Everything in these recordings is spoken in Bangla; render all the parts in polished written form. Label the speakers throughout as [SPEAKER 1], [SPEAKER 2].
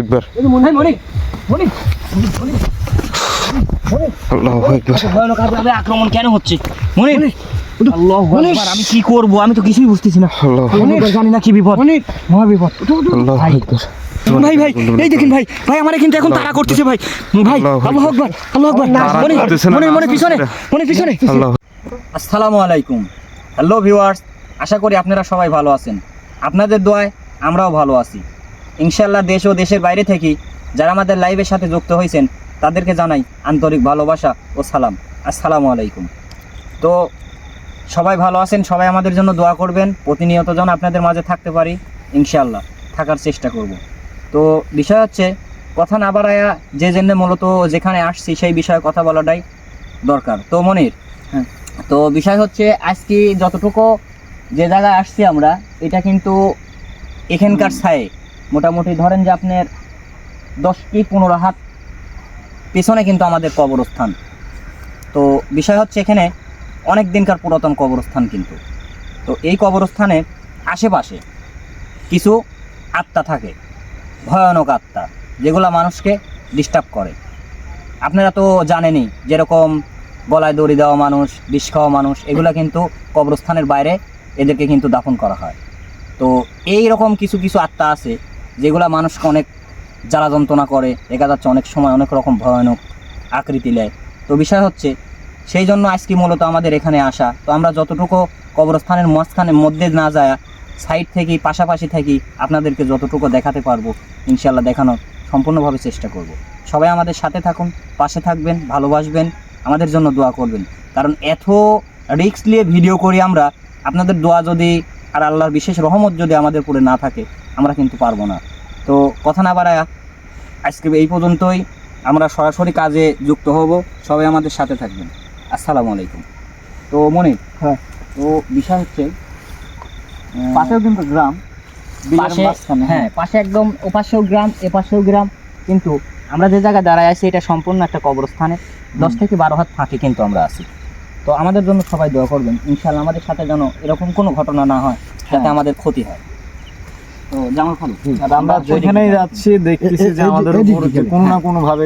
[SPEAKER 1] আকবার আল্লাহু আকবার।
[SPEAKER 2] ভয়ানক ভাবে আক্রমণ কেন হচ্ছে মনির? আল্লাহু আকবার, আমি কি করব? আমি তো কিছুই বুঝতেছি না। জানি না কি বিপদ, মহা বিপদ।
[SPEAKER 1] আল্লাহু আকবার।
[SPEAKER 2] ভাই ভাই এই দেখেন ভাই, ভাই আমারে কিন্তু এখন তাড়া করতেছে ভাই। ভাই আল্লাহু আকবার, আল্লাহু আকবার। মনির পিছনে, মনির পিছনে। আসসালামু আলাইকুম, হ্যালো ভিউয়ার্স, আশা করি আপনারা সবাই ভালো আছেন। আপনাদের দোয়ায় আমরাও ভালো আছি ইনশাআল্লাহ। দেশ ও দেশের বাইরে থেকে যারা আমাদের লাইভের সাথে যুক্ত হয়েছেন তাদেরকে জানাই আন্তরিক ভালোবাসা ও সালাম। আসসালামু আলাইকুম। তো সবাই ভালো আছেন, সবাই আমাদের জন্য দোয়া করবেন। প্রতিনিয়ত যেন আপনাদের মাঝে থাকতে পারি, ইনশাআল্লাহ থাকার চেষ্টা করব। তো বিষয় হচ্ছে, কথা না বাড়ায়া যে জন্য মূলত যেখানে আসছি সেই বিষয়ে কথা বলাটাই দরকার। তো মনির, তো বিষয় হচ্ছে আজকে যতটুকু যে জায়গায় আসছি আমরা, এটা কিন্তু এখানকার ছায়ে মোটামুটি ধরেন যে আপনার 10 কি 15 হাত পেছনে কিন্তু আমাদের কবরস্থান। তো বিষয় হচ্ছে এখানে অনেক দিনকার পুরাতন কবরস্থান কিন্তু। তো এই কবরস্থানের আশেপাশে কিছু আত্মা থাকে, ভয়ানক আত্মা, যেগুলো মানুষকে ডিস্টার্ব করে। আপনারা তো জানেনই, যেরকম গলায় দড়ি দেওয়া মানুষ, বিষ খাওয়া মানুষ, এগুলো কিন্তু কবরস্থানের বাইরে এদেরকে কিন্তু দাফন করা হয়। তো এই রকম কিছু কিছু আত্মা আছে যেগুলো মানুষকে অনেক জ্বালা যন্ত্রণা করে, দেখা যাচ্ছে অনেক সময় অনেক রকম ভয়ানক আকৃতি নেয়। তো বিষয় হচ্ছে সেই জন্য আজকে মূলত আমাদের এখানে আসা। তো আমরা যতটুকু কবরস্থানের মাঝখানের মধ্যে না যায়, সাইড থেকেই পাশাপাশি থেকেই আপনাদেরকে যতটুকু দেখাতে পারবো ইনশাআল্লাহ দেখানোর সম্পূর্ণভাবে চেষ্টা করব। সবাই আমাদের সাথে থাকুন, পাশে থাকবেন, ভালোবাসবেন, আমাদের জন্য দোয়া করবেন। কারণ এত রিস্ক নিয়ে ভিডিও করি আমরা, আপনাদের দোয়া যদি আর আল্লাহর বিশেষ রহমত যদি আমাদের উপরে না থাকে, আমরা কিন্তু পারবো না। তো কথা না বাড়ায় আজকে এই পর্যন্তই, আমরা সরাসরি কাজে যুক্ত হব। সবাই আমাদের সাথে থাকবেন। আসসালামু আলাইকুম। তো মনির,
[SPEAKER 3] হ্যাঁ,
[SPEAKER 2] তো বিষয় হচ্ছে
[SPEAKER 3] পাশেও কিন্তু গ্রাম,
[SPEAKER 2] পাশে, হ্যাঁ পাশে একদম, ও পাশেও গ্রাম এ পাশেও গ্রাম, কিন্তু আমরা যে জায়গায় দাঁড়ায় আছি এটা সম্পূর্ণ একটা কবরস্থানে 10 থেকে 12 হাত ফাঁকে কিন্তু আমরা আছি। তো আমাদের জন্য সবাই দোয়া করবেন ইনশাআল্লাহ, আমাদের সাথে যেন এরকম কোনো ঘটনা না হয় যাতে আমাদের ক্ষতি হয়। তো জামাল খালু,
[SPEAKER 3] আমরা যেখানেই যাচ্ছি দেখতেছি যে আমাদের উপরে কোনো না কোনো ভাবে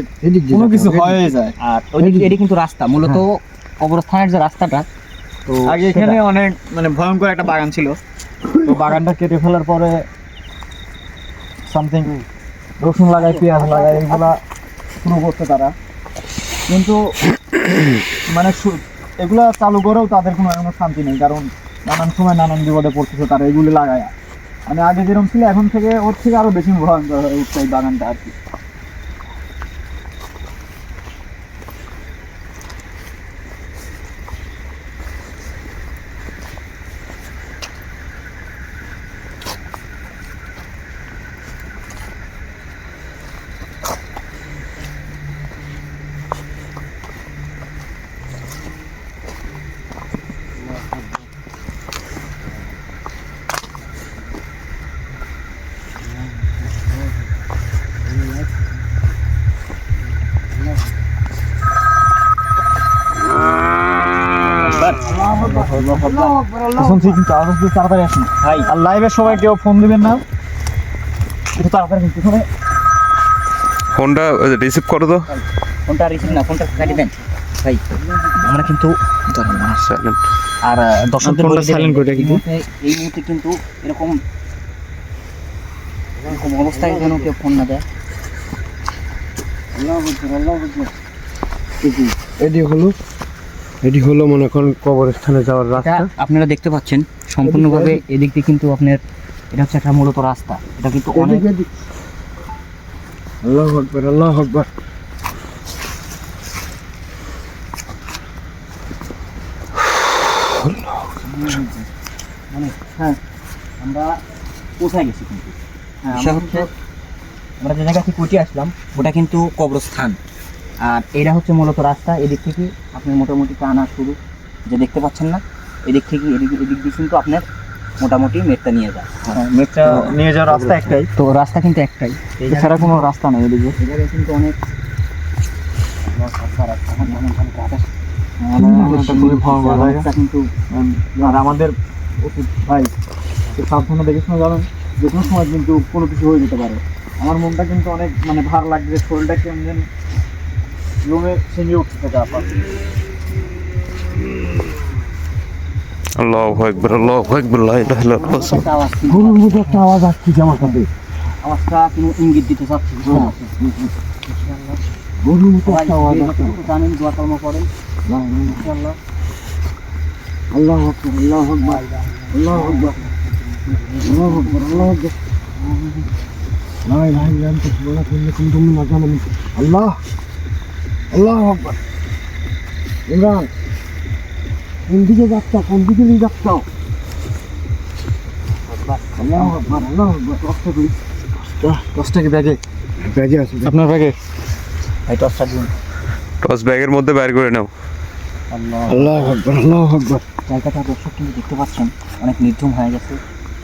[SPEAKER 3] কোনো কিছু হয়ে যায়।
[SPEAKER 2] আর এটি কিন্তু রাস্তা, মূলত কবরস্থানের যে রাস্তাটা, তো
[SPEAKER 3] আগে এখানে অনেক মানে ভয়ঙ্কর একটা বাগান ছিল। তো বাগানটা কেটে ফেলার পরে সামথিং রসুন লাগায়, পেঁয়াজ লাগায়, এগুলা শুরু করতে তারা, কিন্তু মানে এগুলা চালু করেও তাদের কোনো এমন শান্তি নেই, কারণ নানান সময় নানান বিপদে পড়তেছে তারা এগুলি লাগায়। মানে আগে যেরকম ছিল এখন থেকে ওর থেকে আরো বেশি ভয়ঙ্কর হয়ে উঠছে এই বাগানটা আর কি। শুনছি কিন্তু আরো একটু তাড়াতাড়ি আসুন
[SPEAKER 2] ভাই,
[SPEAKER 3] আর লাইভের সময় কেউ ফোন দিবেন না, একটু তাড়াতাড়ি কিন্তু শুনে
[SPEAKER 1] ফোনটা রিসিভ করো তো।
[SPEAKER 2] ফোনটা রিসিভ না, ফোনটা কাটি দেন ভাই। আমরা কিন্তু
[SPEAKER 1] সাইলেন্ট।
[SPEAKER 2] আর দর্শকদের
[SPEAKER 3] ফোনটা
[SPEAKER 2] বলে দিই,
[SPEAKER 3] silent করে রাখি।
[SPEAKER 2] এই মুহূর্তে কিন্তু এরকম এরকম অবস্থায় যেন কেউ ফোন না দেয়।
[SPEAKER 1] এটি হলো মনে করেন কবরস্থানে যাওয়ার
[SPEAKER 2] এটা
[SPEAKER 1] রাস্তা।
[SPEAKER 2] আপনারা দেখতে পাচ্ছেন সম্পূর্ণভাবে এদিক দিয়ে কিন্তু আপনার, এটা হচ্ছে একটা মূলত রাস্তা। এটা কিন্তু অনেক,
[SPEAKER 1] আল্লাহু আকবার, আল্লাহু আকবার।
[SPEAKER 2] মানে হ্যাঁ আমরা কোথায় গেছি কিন্তু বিষয় হচ্ছে, আমরা যে জায়গা থেকে কুটি আসলাম ওটা কিন্তু কবরস্থান, আর এটা হচ্ছে মূলত রাস্তা। এদিক থেকে আপনি মোটামুটি টানা শুরু, যে দেখতে পাচ্ছেন না, এদিক থেকে এদিক দিয়ে কিন্তু আপনার মোটামুটি মেটটা নিয়ে যায়।
[SPEAKER 3] মেটটা নিয়ে যাওয়ার রাস্তা একটাই,
[SPEAKER 2] তো রাস্তা কিন্তু একটাই,
[SPEAKER 3] এছাড়া কোনো রাস্তা নেই এদিকে।
[SPEAKER 2] এই জায়গায় কিন্তু অনেক
[SPEAKER 3] খুবই ভয়ঙ্কর জায়গা।
[SPEAKER 2] রাস্তা কিন্তু
[SPEAKER 3] আর আমাদের উচিত ভাই একটু সাবধানে দেখে শুনে যাবেন, যে কোনো সময় কিন্তু কোনো কিছু হয়ে যেতে পারে। আমার মনটা কিন্তু অনেক মানে ভার লাগছে, শরীরটা কেমন যেন জমে সেমে উঠতে থাকে।
[SPEAKER 1] আল্লাহু আকবার, আল্লাহু আকবার, লা ইলাহা ইল্লাল্লাহ।
[SPEAKER 3] গরুর মতো একটা আওয়াজ আসছে আমার কাছে, আওয়াজটা কোনো ইঙ্গিত দিতে চাচ্ছি। গরুর মতো একটা আওয়াজ আসছে, জানেন দোয়া কর্ম করেন ইনশাআল্লাহ। আল্লাহু আকবার, আল্লাহু আকবার, আল্লাহু আকবার, আল্লাহু আকবার, আল্লাহু আকবার। লা ইলাহা ইল্লা আনতা সুবহানাকা ইন্নী কুনতু মিনাজ জালিমিন। আল্লাহ, আল্লাহু আকবার। ইমরান, কোন দিকে যাচ্ছ? কোন দিকে নিয়ে যাচ্ছ? আল্লাহু আকবার, আল্লাহু আকবার। টসটা করি, টসটা কি ব্যাগে? ব্যাগে আছে আপনার ব্যাগে? এই টসটা দিন।
[SPEAKER 1] টস ব্যাগের মধ্যে বাইর করে নাও।
[SPEAKER 3] আল্লাহু আকবার, আল্লাহু আকবার। জায়গাটা দর্শক কিন্তু দেখতে পাচ্ছেন অনেক নির্ঝুম হয়ে গেছে,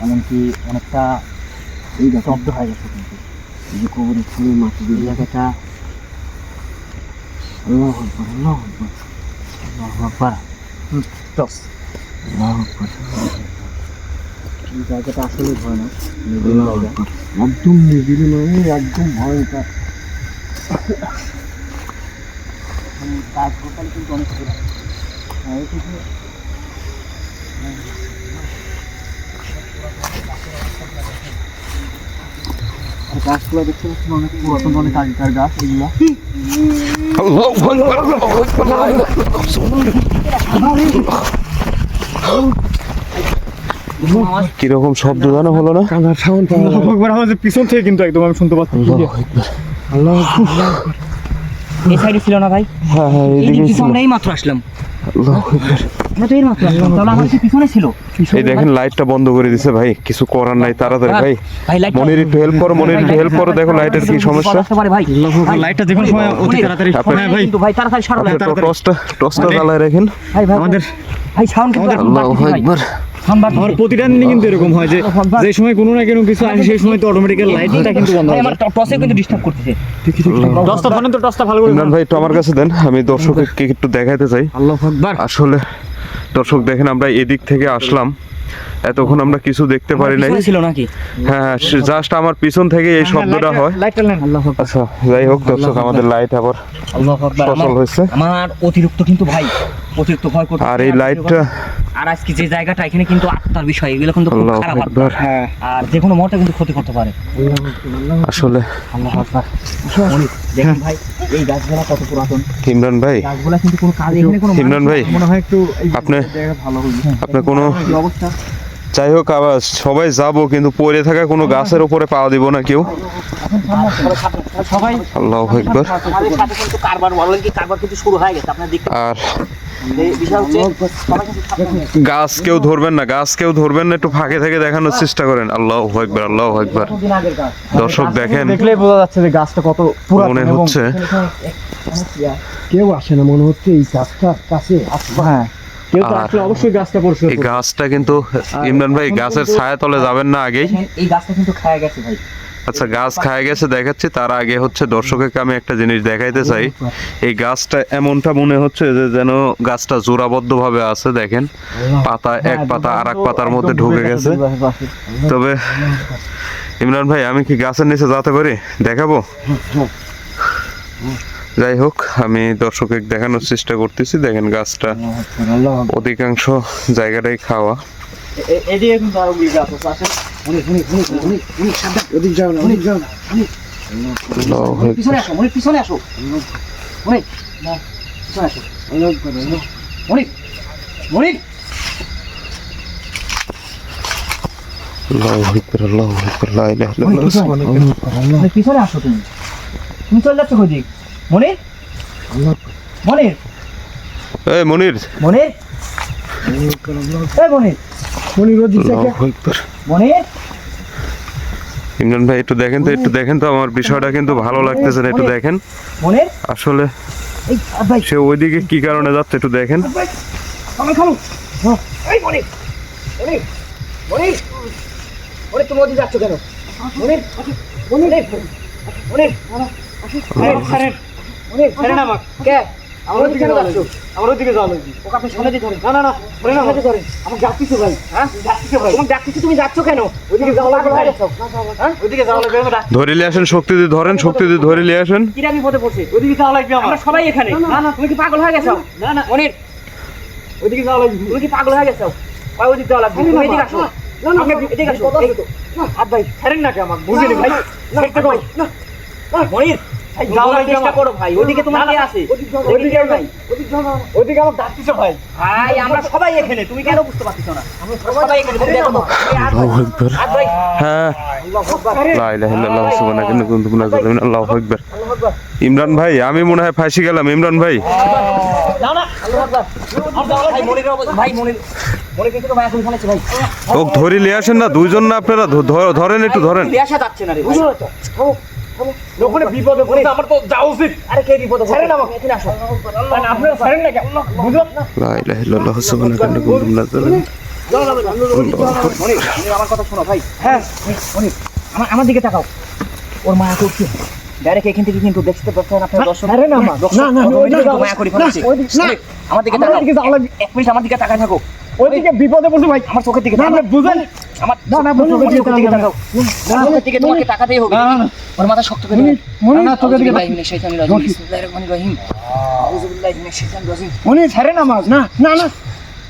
[SPEAKER 3] এমনকি অনেকটা এই শব্দ হয়ে গেছে। কিন্তু এই যে কবরের ফুলের মাটি দিয়ে জায়গাটা। আল্লাহু আকবার, আল্লাহু আকবার, আল্লাহু আকবার। টস, আল্লাহু আকবার। এই জায়গাটা আসলে ভয়ানক, একদম নিবিড় নয়, একদম ভয়ঙ্কর। কাজ করতে কিন্তু অনেক গাছগুলো দেখতে পাচ্ছেন অনেক পুরাতন, অনেক আগেকার গাছ এগুলা।
[SPEAKER 1] আল্লাহু আকবার, আল্লাহু আকবার, লা ইলাহা ইল্লাল্লাহ। কিরকম শব্দ জানা হলো না?
[SPEAKER 3] কান্নার সাউন্ড আমাদের পিছন থেকে কিন্তু একদম আমি শুনতে পাচ্ছি। আল্লাহু আকবার।
[SPEAKER 2] এই সাইডে ছিল না ভাই?
[SPEAKER 1] হ্যাঁ হ্যাঁ,
[SPEAKER 2] এই
[SPEAKER 1] এদিকে
[SPEAKER 2] দিকে আমরা এই মাত্র আসলাম।
[SPEAKER 1] আল্লাহু আকবার।
[SPEAKER 2] আমরা তো এই মাত্র আসলাম, তাহলে আমার কি পিছনে ছিল?
[SPEAKER 1] এই দেখেন লাইটটা বন্ধ করে দিছে ভাই, কিছু করার নাই, তাড়াতাড়ি ভাই।
[SPEAKER 2] ভাই লাইট
[SPEAKER 1] মনির একটু হেল্প করো, মনির একটু হেল্প করো, দেখো লাইটের কি সমস্যা।
[SPEAKER 2] ভাই
[SPEAKER 3] লাইটটা যে কোনো সময় অতি তাড়াতাড়ি। হ্যাঁ ভাই,
[SPEAKER 2] কিন্তু ভাই তাড়াতাড়ি সরো ভাই।
[SPEAKER 1] টসটা জ্বালায় রাখেন।
[SPEAKER 2] ভাই আমাদের ভাই সাউন্ড কিন্তু এখন
[SPEAKER 1] আল্লাহু
[SPEAKER 2] বাড়ছে ভাই।
[SPEAKER 1] আকবার।
[SPEAKER 3] আমার প্রতিটা দিনই কিন্তু এরকম হয় যে সময় কোনো না কোনো কিছু আসে সেই সময় তো অটোমেটিক্যাল লাইটটা কিন্তু বন্ধ
[SPEAKER 2] ভাই
[SPEAKER 3] হয়ে
[SPEAKER 2] আমার
[SPEAKER 3] যায়।
[SPEAKER 2] টসে কিন্তু ডিস্টার্ব করতেছে।
[SPEAKER 3] টসটা ধরেন তো, টসটা ভালো করে।
[SPEAKER 1] ইমরান ভাই একটু আমার কাছে দেন, আমি দর্শককে একটু দেখাইতে চাই।
[SPEAKER 3] আল্লাহু আকবার।
[SPEAKER 1] আসলে দর্শক দেখেন, আমরা এদিক থেকে আসলাম, এতক্ষণ আমরা কিছু দেখতে পারি নাই।
[SPEAKER 2] পিছনে ছিল নাকি?
[SPEAKER 1] হ্যাঁ, জাস্ট আমার পিছন থেকে এই শব্দটা হয়।
[SPEAKER 3] লাইটটা নেন। আল্লাহু আকবার।
[SPEAKER 1] আচ্ছা যাই হোক দর্শক, আমাদের লাইট আবার
[SPEAKER 2] আল্লাহু আকবার।
[SPEAKER 1] সচল হয়েছে।
[SPEAKER 2] আমার অতিরিক্ত কিন্তু ভাই অতিরিক্ত ভয় করতে।
[SPEAKER 1] আর এই লাইটটা,
[SPEAKER 2] আর আজকে যে জায়গাটা এখানে কিন্তু আত্মার বিষয়, এগুলো কিন্তু খুব
[SPEAKER 1] আল্লাহু
[SPEAKER 2] খারাপ আত্মা।
[SPEAKER 1] আকবার।
[SPEAKER 3] হ্যাঁ,
[SPEAKER 2] আর যে কোনো মুহূর্তে কিন্তু ক্ষতি করতে পারে।
[SPEAKER 1] আসলে
[SPEAKER 2] আল্লাহু আকবার। দেখেন ভাই এই গাছগুলা কত পুরাতন।
[SPEAKER 1] ইমরান ভাই,
[SPEAKER 2] গাছগুলা কিন্তু কোনো কাজ, এখানে কোনো
[SPEAKER 1] ইমরান ভাই,
[SPEAKER 3] মনে হয় একটু এই
[SPEAKER 1] আপনি
[SPEAKER 3] জায়গা ভালো হবে।
[SPEAKER 1] আপনি কোনো
[SPEAKER 3] কি অবস্থা?
[SPEAKER 1] যাই হোক, আবার সবাই যাবো, কিন্তু পড়ে থাকা কোনো গাছের উপরে পাওয়া দিব না কেউ।
[SPEAKER 3] সবাই
[SPEAKER 1] আল্লাহু আকবার।
[SPEAKER 2] আমাদের সাথে কিন্তু কারবার বলেন কি কারবার কিন্তু শুরু হয়ে গেছে আপনারা দেখতে।
[SPEAKER 1] আর
[SPEAKER 2] এই বিষয় হচ্ছে সবাই কিন্তু সাবধানে।
[SPEAKER 1] গাছ কেউ ধরবেন না, গাছ কেউ ধরবেন না, একটু ফাঁকে থেকে দেখানোর চেষ্টা করেন। আল্লাহু আকবার, আল্লাহু আকবার।
[SPEAKER 2] দিন আগের গাছ।
[SPEAKER 1] দর্শক দেখেন,
[SPEAKER 3] দেখলেই বোঝা যাচ্ছে যে গাছটা কত পুরাতন।
[SPEAKER 1] মনে
[SPEAKER 3] এবং
[SPEAKER 1] হচ্ছে
[SPEAKER 3] কেউ আসে না, মনে হচ্ছে এই গাছটার কাছে আসবে। হ্যাঁ, কেউ তো
[SPEAKER 1] আর
[SPEAKER 3] আসলে অবশ্যই গাছটা পরিষ্কার
[SPEAKER 1] এই
[SPEAKER 3] করবে।
[SPEAKER 1] গাছটা কিন্তু ইমরান ভাই, গাছের ছায়া তলে যাবেন না আগেই।
[SPEAKER 2] দেখেন, এই গাছটা কিন্তু খায়া গেছে ভাই।
[SPEAKER 1] আচ্ছা, গাছ খায় গেছে দেখাচ্ছি, তার আগে হচ্ছে দর্শককে আমি একটা জিনিস দেখাইতে চাই। এই গাছটা এমনটা মনে হচ্ছে যে যেন গাছটা জোড়াবদ্ধ ভাবে আছে। দেখেন পাতা, এক পাতা আর এক পাতার মধ্যে ঢুকে গেছে। তবে ইমরান ভাই, আমি কি গাছের নিচে যেতে পারি? দেখাবো? যাই হোক, আমি দর্শককে দেখানোর চেষ্টা করতেছি। দেখেন গাছটা অধিকাংশ জায়গাটাই খাওয়া।
[SPEAKER 3] এদিকে কিন্তু আরো গাছ আছে। আসেন, সাবধান, ওদিক যাও না, ওদিক যাও না।
[SPEAKER 1] আল্লাহু আকবার।
[SPEAKER 2] পিছনে আসো, মনির পিছনে আসো। মনির না, পিছনে আসো। মনির, মনির।
[SPEAKER 1] আল্লাহু আকবার, আল্লাহু আকবার, লা ইলাহা ইল্লাল্লাহ।
[SPEAKER 2] মনির পিছনে আসো তুমি। তুমি চলে যাচ্ছ কোদিক? মনির, মনির,
[SPEAKER 1] এই মনির,
[SPEAKER 2] মনির, এই মনির, মনির ওদিক থেকে।
[SPEAKER 1] আল্লাহু আকবার।
[SPEAKER 2] মনির,
[SPEAKER 1] ইমরান ভাই একটু দেখেন তো, একটু দেখেন তো, আমার বিষয়টা কিন্তু ভালো লাগতেছে না, একটু দেখেন।
[SPEAKER 2] মনির,
[SPEAKER 1] আসলে
[SPEAKER 2] এই ভাই,
[SPEAKER 1] সে ওইদিকে কি কারণে যাচ্ছে একটু দেখেন।
[SPEAKER 2] ভাই, আমি খাবো। এই মনির, মনির, মনির, মনির তুমি ওদিকে যাচ্ছ কেন? মনির, মনির, মনির, মনির, ছাড়েন, মনির, ছাড়েন আমাকে। কে?
[SPEAKER 3] আমার ওদিকে যাচ্ছ, আমার ওদিকে যাও লাগবে।
[SPEAKER 2] ওকে আপনি সামনে দিয়ে ধরেন।
[SPEAKER 3] না না না, ধরে না
[SPEAKER 2] সামনে দিয়ে ধরেন।
[SPEAKER 3] আমাকে ডাকতেছো ভাই।
[SPEAKER 2] হ্যাঁ
[SPEAKER 3] ডাকতেছো ভাই।
[SPEAKER 2] তোমাকে ডাকতেছি, তুমি যাচ্ছ কেন?
[SPEAKER 3] ওদিকে যাও লাগবে ভাই।
[SPEAKER 2] হ্যাঁ
[SPEAKER 3] ওদিকে যাও লাগবে, আমি ডাক।
[SPEAKER 1] ধরে নিয়ে আসেন, শক্তি দিয়ে ধরেন, শক্তি দিয়ে ধরে নিয়ে আসেন।
[SPEAKER 2] কিরা বিপদে পড়ছে?
[SPEAKER 3] ওদিকে যাও লাগবে আমার।
[SPEAKER 2] আমরা সবাই এখানে।
[SPEAKER 3] না, না।
[SPEAKER 2] তুমি কি পাগল হয়ে গেছো?
[SPEAKER 3] না না,
[SPEAKER 2] মনির,
[SPEAKER 3] ওদিকে যাও লাগবে।
[SPEAKER 2] তুমি কি পাগল হয়ে গেছো? কয় ওদিক যাওয়া লাগবে? তুমি এদিকে আসো।
[SPEAKER 3] না না,
[SPEAKER 2] আমাকে এদিকে আসো।
[SPEAKER 3] কথা বলো তো। হাত ভাই, ছাড়েন না কে আমাকে, বুঝিনি ভাই।
[SPEAKER 2] দেখতে কই? মনির,
[SPEAKER 3] ভাই,
[SPEAKER 2] যাওয়ার
[SPEAKER 3] লাগবে
[SPEAKER 2] চেষ্টা
[SPEAKER 3] আমার।
[SPEAKER 2] করো ভাই। ওদিকে তোমার কে আছে?
[SPEAKER 3] ওদিকে ভাই, ওদিকে যাও না। ওদিকে আমাকে ডাকতেছো ভাই।
[SPEAKER 2] ভাই আমরা সবাই এখানে, তুমি কেন বুঝতে পারছো না? আমরা সবাই এখানে, তুমি দেখো তো। এই হাত ভাই,
[SPEAKER 1] আল্লাহু আকবার।
[SPEAKER 2] হাত ভাই।
[SPEAKER 1] হ্যাঁ, লা ইলাহা ইল্লাল্লাহ সুবহানাকা ইন্নী কুনতু মিনাজ জালিমিন। আল্লাহু আকবার।
[SPEAKER 3] আল্লাহু আকবার।
[SPEAKER 1] ইমরান ভাই, আমি মনে হয় ফাঁসি গেলাম। ইমরান ভাই,
[SPEAKER 3] যাও না, আল্লাহু আকবার। আর যাও
[SPEAKER 2] ভাই
[SPEAKER 3] লাগবে।
[SPEAKER 2] মনিরের অবস্থা, ভাই মনির কিন্তু তো ভাই এখন ফোনেছে ভাই।
[SPEAKER 1] ওক ধরে নিয়ে আসেন না, দুইজন না আপনারা, ধরেন একটু ধরেন।
[SPEAKER 2] লিয়াসা যাচ্ছে না রে ভাই।
[SPEAKER 3] বুঝো তো। থামো, থামো। লোকনে বিপদে পড়ছে, আমার তো যাওয়া উচিত।
[SPEAKER 2] আরে কে বিপদে পড়ছে?
[SPEAKER 3] ছাড়েন আমাকে।
[SPEAKER 2] এখানে আসো।
[SPEAKER 3] মানে আপনারা ছাড়েন না কেন? বুঝো না।
[SPEAKER 1] লা ইলাহা ইল্লাল্লাহ সুবহানাকা ইন্নী কুনতু মিনাজ জালিমিন।
[SPEAKER 3] যাও না, যাও না।
[SPEAKER 2] মনির, মনির আমার কথা শোনো ভাই।
[SPEAKER 3] হ্যাঁ,
[SPEAKER 2] মনির, আমার দিকে তাকাও। ওর মায়া করছে। ডাইরেক্ট এখান থেকে কিন্তু দেখতে পাচ্ছেন আপনারা দর্শক।
[SPEAKER 3] ছাড়েন না আমার।
[SPEAKER 2] দর্শক,
[SPEAKER 3] না, না,
[SPEAKER 2] automatic
[SPEAKER 3] ওইদিকে
[SPEAKER 2] কিন্তু মায়া করে ফেলছে।
[SPEAKER 3] না, ওইদিকে- না।
[SPEAKER 2] মনির, আমার দিকে
[SPEAKER 3] আমার
[SPEAKER 2] তাকাও।
[SPEAKER 3] দিকে যাও লাগবে।
[SPEAKER 2] এক মিনিট আমার দিকে তাকায় থাকো।
[SPEAKER 3] ওইদিকে বিপদে পড়ছে ভাই।
[SPEAKER 2] আমার চোখের দিকে
[SPEAKER 3] না, না, বুঝেন।
[SPEAKER 2] আমার
[SPEAKER 3] না, না,
[SPEAKER 2] চোখের
[SPEAKER 3] চোখের দিকে
[SPEAKER 2] দিকে
[SPEAKER 3] তাকাও।
[SPEAKER 2] তাকাও। চোখের দিকে তোমাকে তাকাতেই হবে।
[SPEAKER 3] না, না, না।
[SPEAKER 2] ওর মাথা শক্ত করে
[SPEAKER 3] মনির, মনির,
[SPEAKER 2] না,
[SPEAKER 3] চোখের দিকে
[SPEAKER 2] আউযুবিল্লাহি মিনাশ শাইতানির রাজিম। বিসমিল্লাহির রহমানির রহিম। আউযুবিল্লাহি মিনাশ শাইতানির রাজিম।
[SPEAKER 3] উনি ছাড়েন আমার। না, না, না।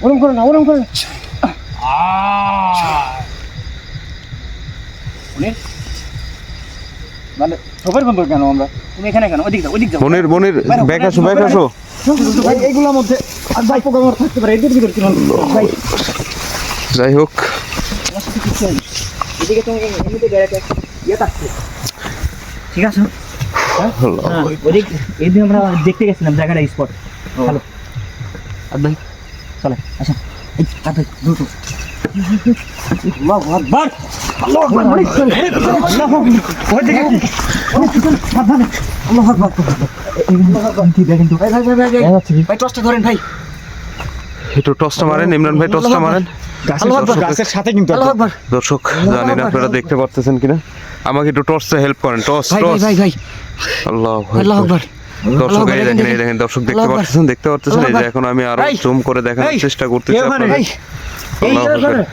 [SPEAKER 3] ওরম করে না, ওরম করে না।
[SPEAKER 2] মনির,
[SPEAKER 3] মানে সবার বন্ধু কেন আমরা?
[SPEAKER 2] তুমি এখানে কেন? ওদিক যাও, ওদিক যাও।
[SPEAKER 1] মনির, মনির, ব্যাক আসো, ব্যাক আসো।
[SPEAKER 3] ভাই, এইগুলোর মধ্যে আর ভাই পোকা মার থাকতে পারে। এদের ভিতরে কি ভাই?
[SPEAKER 1] যাই হোক,
[SPEAKER 2] তোমার সাথে কিছু হয়নি। এদিকে তুমি এমনিতে ডাইরেক্ট ইয়ে থাকছে। ঠিক আছে?
[SPEAKER 1] আল্লাহ।
[SPEAKER 2] ওদিক এদিকে আমরা দেখতে গেছিলাম জায়গাটা স্পট। ভালো। আর ভাই চলে আসো। এই আর ভাই দ্রুত।
[SPEAKER 3] আল্লাহু আকবার। আল্লাহু আকবার। আল্লাহু আকবার। ওইদিকে কি? সাবধানে। আল্লাহু আকবার।
[SPEAKER 2] কি দেখেন তো।
[SPEAKER 3] ভাই, ভাই, ভাই, ভাই, ভাই।
[SPEAKER 2] ভাই টসটা ধরেন ভাই।
[SPEAKER 1] একটু টসটা মারেন, ইমরান ভাই টসটা মারেন।
[SPEAKER 3] আল্লাহু আকবার। গাছের সাথে কিন্তু
[SPEAKER 2] আল্লাহু আকবার।
[SPEAKER 1] দর্শক, জানি না আপনারা দেখতে পারতেছেন কিনা, আমাকে একটু টর্চে হেল্প করেন। টর্চ,
[SPEAKER 2] ভাই ভাই
[SPEAKER 1] টর্চ।
[SPEAKER 2] ভাই ভাই
[SPEAKER 1] আল্লাহু
[SPEAKER 2] আল্লাহু
[SPEAKER 1] আকবার।
[SPEAKER 2] আকবার।
[SPEAKER 1] দর্শক
[SPEAKER 2] আল্লাহু
[SPEAKER 1] এই
[SPEAKER 2] আকবার,
[SPEAKER 1] দেখেন, এই
[SPEAKER 2] দেখেন,
[SPEAKER 1] দেখেন দর্শক দেখতে
[SPEAKER 2] আল্লাহু
[SPEAKER 1] পাচ্ছেন, দেখতে পাচ্ছেন। এই যে
[SPEAKER 2] আল্লাহু
[SPEAKER 1] এখন আমি আরো
[SPEAKER 2] এই,
[SPEAKER 1] জুম করে দেখানোর
[SPEAKER 2] এই,
[SPEAKER 1] চেষ্টা করতেছি
[SPEAKER 3] কে ওখানে?
[SPEAKER 1] আপনাদের।
[SPEAKER 2] এই
[SPEAKER 1] আল্লাহু আকবার।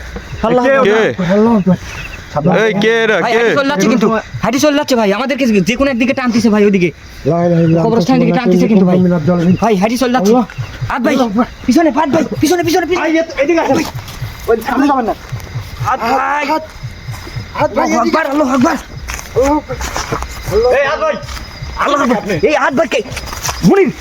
[SPEAKER 2] আল্লাহু
[SPEAKER 3] কে?
[SPEAKER 2] আকবার।
[SPEAKER 1] কে?
[SPEAKER 3] আল্লাহু আকবার।
[SPEAKER 1] এই কে এরা,
[SPEAKER 2] ভাই
[SPEAKER 1] কে?
[SPEAKER 2] হাঁটি চলে যাচ্ছে কিন্তু, হাঁটি চলে যাচ্ছে ভাই, আমাদেরকে যে কোনো একদিকে টানতেছে ভাই, ওইদিকে কবরস্থান দিকে টানতেছে কিন্তু ভাই। ভাই হাঁটি চলে যাচ্ছে। হাত ভাই পিছনে, হাত ভাই পিছনে, পিছনে পিছনে।
[SPEAKER 3] এদিকে আসেন। ওই সামনে যাবেন না।
[SPEAKER 2] হাত ভাই,
[SPEAKER 3] হাত ভাই,
[SPEAKER 2] আল্লাহু আকবার, আল্লাহু আকবার,
[SPEAKER 3] এই হাত ভাই।
[SPEAKER 2] আল্লাহু আকবার। এই হাত ভাই কে? মুনির,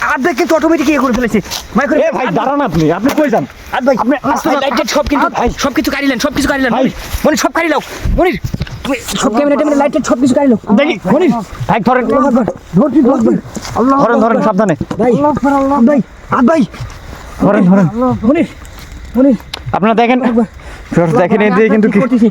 [SPEAKER 2] হাত ভাই কিন্তু অটোমেটিক ইয়ে করে ফেলেছে। ভাই করে
[SPEAKER 3] এ ভাই দাঁড়ান আপনি। আপনি কই যান?
[SPEAKER 2] হাত ভাই
[SPEAKER 3] আপনি
[SPEAKER 2] ভাই, লাইট টাইট সব কিন্তু সবকিছু কাড়িলেন, সবকিছু কাড়িলেন
[SPEAKER 3] ভাই।
[SPEAKER 2] মনির, সব কাড়ি লাও মনির, তুমি সব ক্যামেরা ট্যামেরা লাইট টাইট সবকিছু কাড়ি লাও
[SPEAKER 3] দেখি।
[SPEAKER 2] মনির।
[SPEAKER 3] ভাই ধরেন।
[SPEAKER 2] আল্লাহু আকবার, ধরছি ধরছি।
[SPEAKER 3] ধরেন, ধরেন সাবধানে।
[SPEAKER 2] ভাই হাত ভাই, হাত ভাই
[SPEAKER 3] ধরেন, ধরেন।
[SPEAKER 2] মনির, মনির
[SPEAKER 3] আপনারা দেখেন, দেখেন এদিকে কিন্তু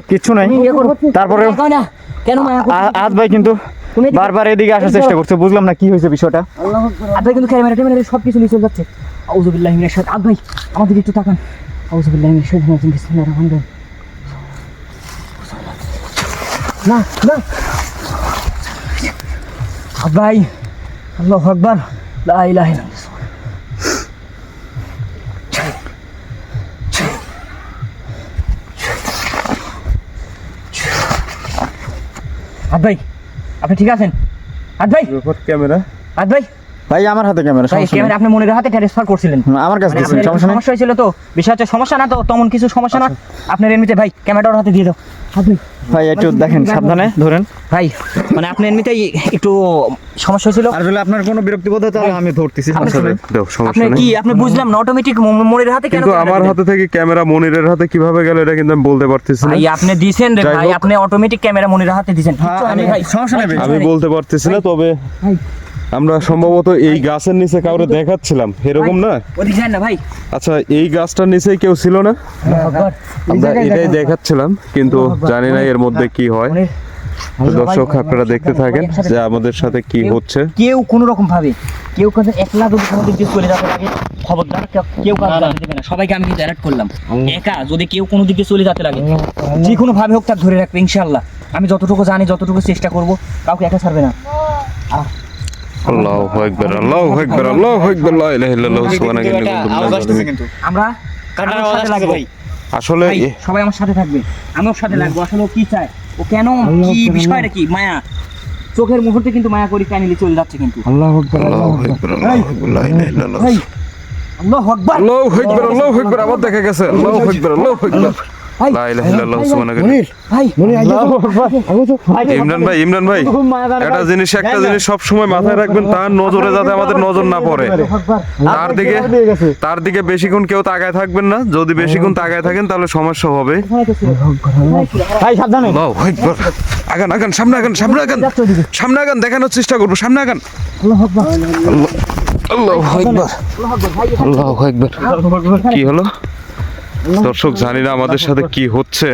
[SPEAKER 3] কিচ্ছু নাই। তারপরে
[SPEAKER 2] তারপরে না কেন মায়া করছিস?
[SPEAKER 3] হাত ভাই কিন্তু
[SPEAKER 2] তুমি এদিকে-
[SPEAKER 3] বারবার এদিকে আসার চেষ্টা করছে। বুঝলাম না কি হয়েছে বিষয়টা।
[SPEAKER 2] আল্লাহু আকবার। হাত ভাই কিন্তু ক্যামেরা ট্যামেরা সবকিছু নিয়ে চলে যাচ্ছে। আউযুবিল্লাহি মিনাশ শাইতানির, হাত ভাই আমাদের একটু তাকান। আউযুবিল্লাহি মিনাশ শাইতানির রাজিম, বিসমিল্লাহির রহমানির রহিম। না না হাত ভাই, আল্লাহু আকবার, লা ইলাহা ইল্লাল্লাহ। হাত ভাই আপনি ঠিক আছেন? হাত ভাই,
[SPEAKER 1] ক্যামেরা।
[SPEAKER 2] হাত ভাই,
[SPEAKER 3] ভাই আমার হাতে ক্যামেরা,
[SPEAKER 2] ভাই ক্যামেরা আপনি মনের হাতে ট্রান্সফার করছিলেন।
[SPEAKER 3] আমার কাছে
[SPEAKER 2] মানে
[SPEAKER 3] দিয়েছেন,
[SPEAKER 2] আপনার
[SPEAKER 3] সমস্যা নেই।
[SPEAKER 2] সমস্যা হয়েছিল তো, বিষয় হচ্ছে সমস্যা না তো, তেমন কিছু সমস্যা না। আপনার এমনিতে ভাই ক্যামেরাটা ওর হাতে দিয়ে দাও। হাত ভাই,
[SPEAKER 3] ভাই একটু দেখেন, সাবধানে ধরেন।
[SPEAKER 2] ভাই মানে আপনি এমনিতেই একটু সমস্যা হয়েছিল।
[SPEAKER 3] আর যদি আপনার কোনো বিরক্তিবোধ হয় তাহলে আমি ধরতেছি, সমস্যা নেই।
[SPEAKER 1] দাও, সমস্যা
[SPEAKER 2] আপনি
[SPEAKER 1] নেই।
[SPEAKER 2] কি আপনি বুঝলাম না, অটোমেটিক মনের হাতে কেন
[SPEAKER 1] কিন্তু
[SPEAKER 2] ক্যামেরা
[SPEAKER 1] আমার
[SPEAKER 2] দিলেন?
[SPEAKER 1] হাতে থেকে ক্যামেরা মনিরের হাতে কিভাবে গেল এটা কিন্তু আমি বলতে পারতেছি না।
[SPEAKER 2] ভাই আপনি দিয়েছেন রে
[SPEAKER 1] যাই
[SPEAKER 2] ভাই,
[SPEAKER 1] হোক।
[SPEAKER 2] আপনি অটোমেটিক ক্যামেরা মনিরের হাতে দিয়েছেন। কিচ্ছু হয়নি ভাই,
[SPEAKER 3] সমস্যা নেই ভাই।
[SPEAKER 1] আমি বলতে পারতেছি না, তবে
[SPEAKER 2] ভাই
[SPEAKER 1] আমরা সম্ভবত এই গাছের নিচে কাউরে দেখাচ্ছিলাম, এরকম না?
[SPEAKER 2] ওদিকে যান না ভাই।
[SPEAKER 1] আচ্ছা, এই গাছটার নিচেই কেউ ছিল না? আমরা এটাই দেখাচ্ছিলাম, কিন্তু জানি না এর মধ্যে কি হয়।
[SPEAKER 2] মনির,
[SPEAKER 1] তো দর্শক আপনারা দেখতে থাকেন যে আমাদের সাথে কি হচ্ছে।
[SPEAKER 2] কেউ কোনো রকম ভাবে কেউ কাজে একলা যদি কোনো দিক দিয়ে চলে যাবে লাগে, খবরদার কেউ কাজ জানতে দেবে না। সবাইকে আমি কিন্তু অ্যালার্ট করলাম, একা যদি কেউ কোনো দিকে চলে যেতে লাগে যে কোনো ভাবে হোক তার ধরে রাখবে ইনশাআল্লাহ। আমি যতটুকু জানি, যতটুকু চেষ্টা করব, কাউকে একা ছাড়বে না।
[SPEAKER 1] আল্লাহু আকবার, আল্লাহু আকবার, আল্লাহু আকবার, লা ইলাহা ইল্লাল্লাহ, সুবহানাকা ইন্নী কুনতু মিনাজ জালিমিন।
[SPEAKER 3] কিন্তু
[SPEAKER 2] আমরা
[SPEAKER 3] কান্নার
[SPEAKER 2] আমার
[SPEAKER 3] আওয়াজ
[SPEAKER 2] সাথে
[SPEAKER 3] আসছে
[SPEAKER 2] লাগবো
[SPEAKER 3] ভাই।
[SPEAKER 1] আসলে
[SPEAKER 2] ভাই, সবাই আমার সাথে থাকবে, আমি ওর সাথে লাগবো। আসলে ও কি চায়, ও কেন, কি বিষয়টা কি, মায়া চোখের মুহূর্তে কিন্তু মায়া করি কাহিনী চলে যাচ্ছে কিন্তু।
[SPEAKER 1] আল্লাহু আকবার, আল্লাহু আকবার, লা ইলাহা ইল্লাল্লাহ,
[SPEAKER 2] ভাই আল্লাহু আকবার,
[SPEAKER 1] আল্লাহু আকবার, আল্লাহু আকবার, আবার দেখা গেছে, আল্লাহু আকবার, আল্লাহু আকবার, লা ইলাহা ইল্লাল্লাহ, সুবহানাকা।
[SPEAKER 2] ভাই
[SPEAKER 1] ইমরান ভাই, ইমরান ভাই, একটা জিনিস সব সময় মাথায় রাখবেন, তার নজরে যাতে আমাদের নজর না পড়ে। তার দিকে বেশিক্ষণ কেউ তাকায় থাকবেন না, যদি বেশিক্ষণ তাকায় থাকেন তাহলে সমস্যা হবে।
[SPEAKER 3] ভাই সাবধানে।
[SPEAKER 1] আল্লাহু আকবার, আগান আগান, সামনে আগান, সামনে আগান, সামনে আগান, দেখানোর চেষ্টা করবো, সামনে আগান। আল্লাহু আকবার, আল্লাহু আকবার। কি হলো দর্শক, জানি না আমাদের সাথে কি হচ্ছে,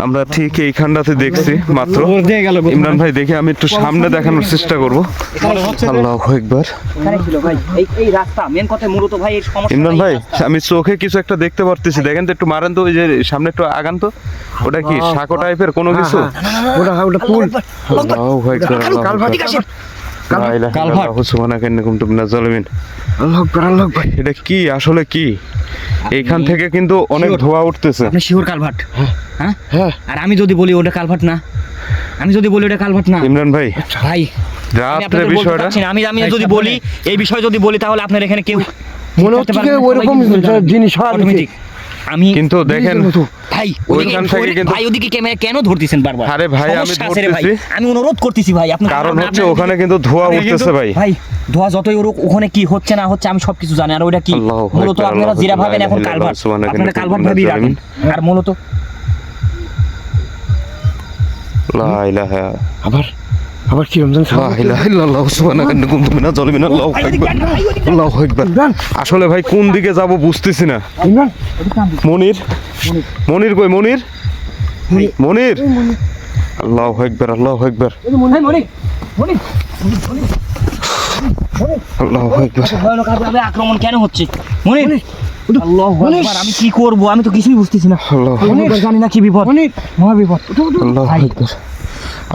[SPEAKER 1] আমরা ঠিক এইখানটাতে দেখছি মাত্র। ইমরান ভাই দেখে আমি একটু সামনে দেখানোর চেষ্টা করব। আল্লাহু আকবার।
[SPEAKER 2] এখানে ছিল ভাই, এই রাস্তা মেন কথা মূলত ভাই এই সমস্যা।
[SPEAKER 1] ইমরান ভাই, আমি চোখে কিছু একটা দেখতে পারতেছি, দেখেন তো, একটু মারেন তো, ওই যে সামনে একটু আগান তো, ওটা কি সাঁকো টাইপের কোনো কিছু?
[SPEAKER 3] ওটা পুল।
[SPEAKER 1] আল্লাহু আকবার, আল্লাহু আকবার। লা ইলাহা ইল্লাল্লাহ, সুবহানাকা ইন্নী কুনতু মিনাজ জালিমিন।
[SPEAKER 3] আল্লাহু আকবার, আল্লাহু আকবার।
[SPEAKER 1] এটা কি আসলে কি? এইখান থেকে কিন্তু অনেক ধোঁয়া উঠতেছে।
[SPEAKER 2] আপনি শিওর কালভার্ট? হ্যাঁ
[SPEAKER 3] হ্যাঁ।
[SPEAKER 2] আর আমি যদি বলি ওটা কালভার্ট না, আমি যদি বলি ওটা কালভার্ট না,
[SPEAKER 1] ইমরান ভাই,
[SPEAKER 2] ভাই
[SPEAKER 1] রাত্রে বিষয়টা
[SPEAKER 2] আমি যদি বলি এই বিষয় যদি বলি তাহলে আপনার এখানে কেউ
[SPEAKER 3] মনে হচ্ছে যে ওইরকম জিনিস হয়
[SPEAKER 2] অটোমেটিক। আমি
[SPEAKER 1] কিন্তু দেখেন
[SPEAKER 2] ভাই
[SPEAKER 1] ওইখান থেকে কিন্তু,
[SPEAKER 2] ভাই ওদিকে ক্যামেরা কেন ধরতেছেন বারবার?
[SPEAKER 1] আরে ভাই আমি
[SPEAKER 2] সমস্যা আছে রে ভাই,
[SPEAKER 1] ধরতেছি,
[SPEAKER 2] আমি অনুরোধ করতেছি ভাই, আপনি
[SPEAKER 1] কারণ হচ্ছে ওখানে কিন্তু ধোঁয়া উঠতেছে ভাই।
[SPEAKER 2] ভাই ধোয়া যতই উড়ুক, ওখানে কি হচ্ছে না হচ্ছে আমি সবকিছু জানি। আর ওইটা কি
[SPEAKER 1] আল্লাহু আকবার,
[SPEAKER 2] মূলত আপনারা জিরা ভাবেন এখন
[SPEAKER 1] আল্লাহু
[SPEAKER 2] কালভার্ট,
[SPEAKER 1] সুবহানাকা
[SPEAKER 2] আপনারা কালভার্ট ভাবেই রাখেন। আর মূলত
[SPEAKER 1] লা ইলাহা,
[SPEAKER 3] আবার কি রমজান
[SPEAKER 1] লা ইলাহা ইল্লাল্লাহ, সুবহানাকা ইন্নী কুনতু মিনাজ জালিমিন। আল্লাহু আকবার, আল্লাহু আকবার। আসলে ভাই কোন দিকে যাব বুঝতেছি না।
[SPEAKER 3] ইমরান
[SPEAKER 1] মনির, মনির কই, মনির, মনির। আল্লাহু আকবার, আল্লাহু আকবার, আল্লাহু আকবার।
[SPEAKER 2] ভয়ানকভাবে আক্রমণ কেন হচ্ছে মনির? আল্লাহু আকবার, আমি কি করব, আমি তো কিছুই বুঝতেছি না।
[SPEAKER 1] আল্লাহু
[SPEAKER 2] মনির জানি না কি বিপদ, মহা বিপদ।
[SPEAKER 1] আল্লাহু আকবার।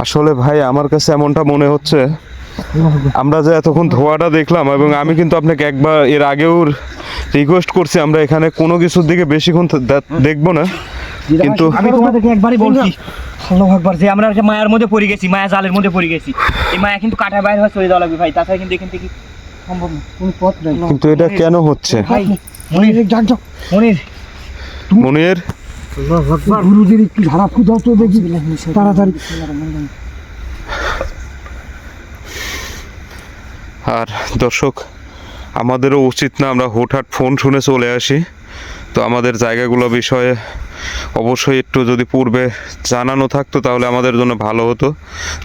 [SPEAKER 1] আসলে ভাই আমার কাছে এমনটা মনে হচ্ছে, আমরা যে এতক্ষণ ধোঁয়াটা দেখলাম, এবং আমি কিন্তু আপনাকে একবার এর আগেও রিকোয়েস্ট করছি আমরা এখানে কোনো কিছুর দিকে বেশিক্ষণ দেখবো না, কিন্তু
[SPEAKER 2] আমি তোমাদেরকে একবারই বলছি, আল্লাহু আকবার, যে আমরা একটা মায়ার মধ্যে পড়ে গেছি, মায়া জালের মধ্যে পড়ে গেছি। এই মায়া কিন্তু কাটা বাইরে হয়ে চলে যাওয়া লাগবে ভাই, তাছাড়া কিন্তু এখান থেকে সম্ভব না, কোনো পথ নেই।
[SPEAKER 1] কিন্তু এটা কেন হচ্ছে?
[SPEAKER 2] ভাই মনির, মনির,
[SPEAKER 1] মনির,
[SPEAKER 3] আল্লাহু আকবার। গুরুজির একটু ধারা ফুদাও তো দেখি তাড়াতাড়ি।
[SPEAKER 1] আর দর্শক, আমাদেরও উচিত না আমরা হুটহাট ফোন শুনে চলে আসি, তো আমাদের জায়গাগুলো বিষয়ে অবশ্যই একটু যদি পূর্বে জানানো থাকতো তাহলে আমাদের জন্য ভালো হতো,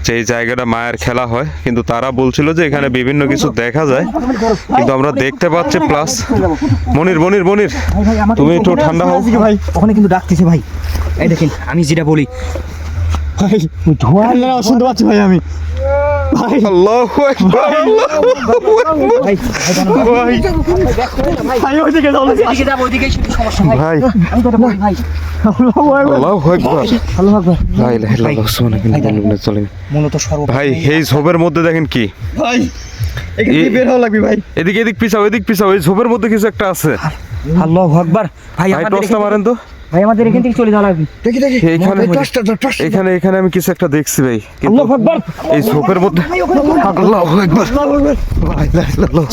[SPEAKER 1] যে এই জায়গাটা মায়ের খেলা হয়। কিন্তু তারা বলছিল যে এখানে বিভিন্ন কিছু দেখা যায়, কিন্তু আমরা দেখতে পাচ্ছি প্লাস। মনির, মনির, মনির, তুমি একটু ঠান্ডা হও
[SPEAKER 2] ভাই, ওখানে কিন্তু ডাকতেছে ভাই। এই দেখেন আমি যেটা বলি,
[SPEAKER 3] ধোয়া শুনতে পাচ্ছি ভাই আমি।
[SPEAKER 1] আল্লাহু আকবার, আল্লাহু আকবার।
[SPEAKER 2] ভাই
[SPEAKER 3] ভাই ওইদিকে যাও না।
[SPEAKER 2] এদিকে যাবো, ওইদিকেই শুধু সমস্যা ভাই।
[SPEAKER 1] ভাই,
[SPEAKER 2] আমি তো এটা বলি ভাই,
[SPEAKER 1] আল্লাহু আকবার,
[SPEAKER 2] আল্লাহু আকবার।
[SPEAKER 1] লা ইলাহা ইল্লাল্লাহ, সুবহানাকা ইন্নী কুনতু মিনাজ জালিমিন।
[SPEAKER 2] মূলত সর্ব
[SPEAKER 1] ভাই এই ঝোপের মধ্যে দেখেন কি,
[SPEAKER 3] ভাই এখান থেকে বের হওয়া লাগবে ভাই।
[SPEAKER 1] এদিকে এদিক পিছাও, এদিক পিছাও, এই ঝোপের মধ্যে কিছু একটা আছে।
[SPEAKER 2] আল্লাহু আকবার। ভাই
[SPEAKER 1] ভাই
[SPEAKER 2] আমাদের
[SPEAKER 1] টসটা মারেন তো।
[SPEAKER 2] ভাই আমাদের এখান থেকে চলে যাওয়া লাগবে।
[SPEAKER 3] দেখি দেখি
[SPEAKER 1] এইখানে এখানে এখানে আমি কিছু একটা দেখছি ভাই, কিন্তু
[SPEAKER 2] আল্লাহু আকবার।
[SPEAKER 1] এই ঝোপের মধ্যে। আল্লাহু আকবার, লা ইলাহা ইল্লাল্লাহ,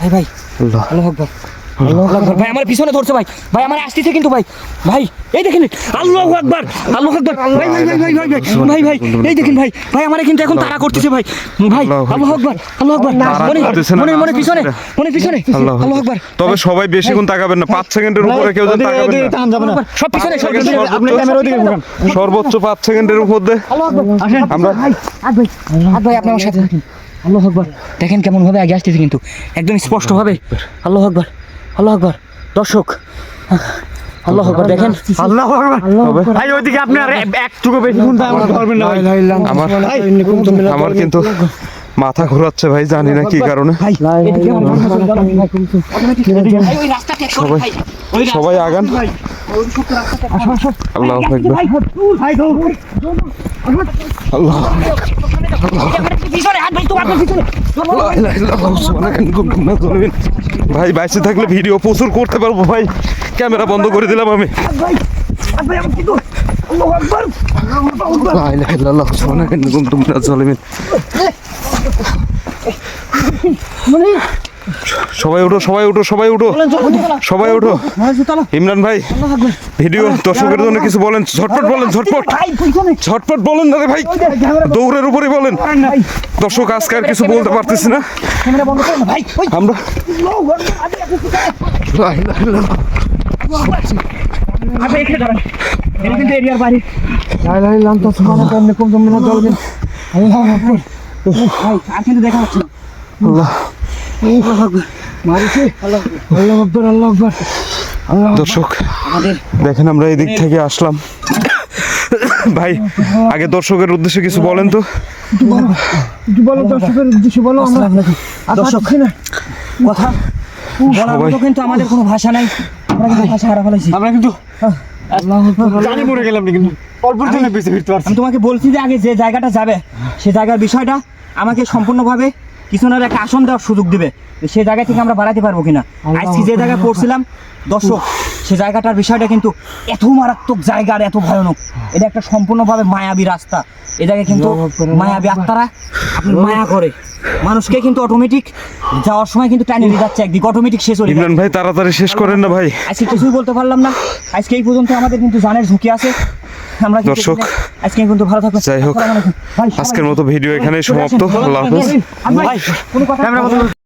[SPEAKER 2] ভাই ভাই
[SPEAKER 1] আল্লাহ,
[SPEAKER 2] আল্লাহু আকবার, আল্লাহু আকবার। ভাই আমার পিছনে ধরছে ভাই, ভাই আমার আসতেছে কিন্তু ভাই, ভাই এই দেখেন, আল্লাহু আকবার, আল্লাহু আকবার। ভাই ভাই ভাই ভাই ভাই ভাই ভাই এই দেখেন ভাই, ভাই আমার কিন্তু এখন তাড়া করতেছে ভাই, ভাই আল্লাহু আকবার, আল্লাহু আকবার। মনে পিছনে, মনে পিছনে, আল্লাহু আকবার।
[SPEAKER 1] তবে সবাই বেশিক্ষণ তাকাবেন না, 5 সেকেন্ডের উপরে কেউ যেন তাকাবেন না।
[SPEAKER 3] টান যাবে না।
[SPEAKER 2] সব পিছনে, সব
[SPEAKER 1] থেকে
[SPEAKER 2] পিছনে।
[SPEAKER 3] আপনি ক্যামেরা ওদিকে ঘোরান।
[SPEAKER 1] সর্বোচ্চ 5 সেকেন্ডের উপর দিয়ে
[SPEAKER 2] আসেন
[SPEAKER 1] আমরা।
[SPEAKER 2] ভাই, ভাই আপনি আমার সাথে থাকেন। আল্লাহু আকবার, দেখেন কেমন ভাবে আগে আসতেছে কিন্তু একদম স্পষ্ট ভাবে। আল্লাহু আকবার, আল্লাহু আকবার। দর্শক আল্লাহু আকবার, দেখেন
[SPEAKER 3] আল্লাহু আকবার। ভাই ওইদিকে আপনি আর একটুকু বেশি শুনতে আমরা ধরবেন না ভাই।
[SPEAKER 1] আমার কিন্তু মাথা ঘোরাচ্ছে ভাই, জানি না কি কারণে।
[SPEAKER 2] ভাই ওই রাস্তা টেক করুন ভাই, ওই রাস্তা
[SPEAKER 1] সবাই আগান।
[SPEAKER 2] ভাই, ওই ছোট্ট রাস্তাটা।
[SPEAKER 1] আল্লাহু আকবার,
[SPEAKER 3] ভাই তো
[SPEAKER 1] আল্লাহ,
[SPEAKER 2] পিছনে হাত ভাই, তোমার পিছনে।
[SPEAKER 1] ভাই বাইসে থাকলে ভিডিও প্রচুর করতে পারবো ভাই, ক্যামেরা বন্ধ করে দিলাম আমি।
[SPEAKER 2] ভাই আমার কিন্তু আল্লাহু আকবার। মানে
[SPEAKER 1] সবাই উঠো, সবাই উঠো, সবাই উঠো, সবাই উঠো। ইমরান ভাই ভিডিও দর্শকের জন্য কিছু বলেন, ঝটপট বলেন, ঝটপট
[SPEAKER 2] ভাই পিছনে
[SPEAKER 1] ঝটপট বলেন না রে ভাই, দৌড়ের উপরে বলেন। দর্শক আজকে আর কিছু বলতে পারতেছি না
[SPEAKER 2] ক্যামেরা বন্ধ করো না ভাই। ওই
[SPEAKER 1] আমরা।
[SPEAKER 2] আপনি এখানে দাঁড়ান, এটা কিন্তু এরিয়ার বাড়ি। ভাই আর কিন্তু দেখা যাচ্ছে না।
[SPEAKER 1] দর্শক দেখেন আমরা এই দিক থেকে আসলাম। ভাই আগে দর্শকের উদ্দেশ্যে কিছু বলেন তো।
[SPEAKER 2] দর্শক কথা বলার মতো কিন্তু আমাদের কোনো ভাষা নাই, আমরা কিন্তু ভাষা হারা ফেলেছি।
[SPEAKER 3] আমরা কিন্তু জানি মরে গেলাম না, কিন্তু অল্পের জন্য বেঁচে ফিরতে পারছি।
[SPEAKER 2] আমি তোমাকে বলছি যে আগে যে জায়গাটা যাবে সে জায়গার বিষয়টা আমাকে সম্পূর্ণভাবে পিছনের একটা আসন দেওয়ার সুযোগ দিবে, সে জায়গা থেকে আমরা বাড়াতে পারবো কিনা। আজকে যে জায়গায় পড়ছিলাম দর্শক, সে জায়গাটার বিষয়টা কিন্তু এত মারাত্মক জায়গা আর এত ভয়ানক। এটা একটা সম্পূর্ণভাবে মায়াবী রাস্তা। এ জায়গায় কিন্তু মায়াবী আত্মারা আপনি মায়া করে মানুষকে কিন্তু অটোমেটিক যাওয়ার সময় কিন্তু টাইনে নিয়ে যাচ্ছে একদিকে, অটোমেটিক শেষ হয়ে
[SPEAKER 1] ইমরান ভাই তাড়াতাড়ি শেষ করেন না ভাই।
[SPEAKER 2] আজকে কিছুই বলতে পারলাম না। আজকে এই পর্যন্ত আমাদের কিন্তু জানের ঝুঁকি আছে। আমরা কিন্তু
[SPEAKER 1] দর্শক,
[SPEAKER 2] আজকে কিন্তু ভালো থাকবেন।
[SPEAKER 1] যাই হোক,
[SPEAKER 2] আসসালামু আলাইকুম। ভাই,
[SPEAKER 1] আজকের মতো ভিডিও এখানেই সমাপ্ত। আল্লাহ হাফেজ।
[SPEAKER 2] ভাই কোনো কথা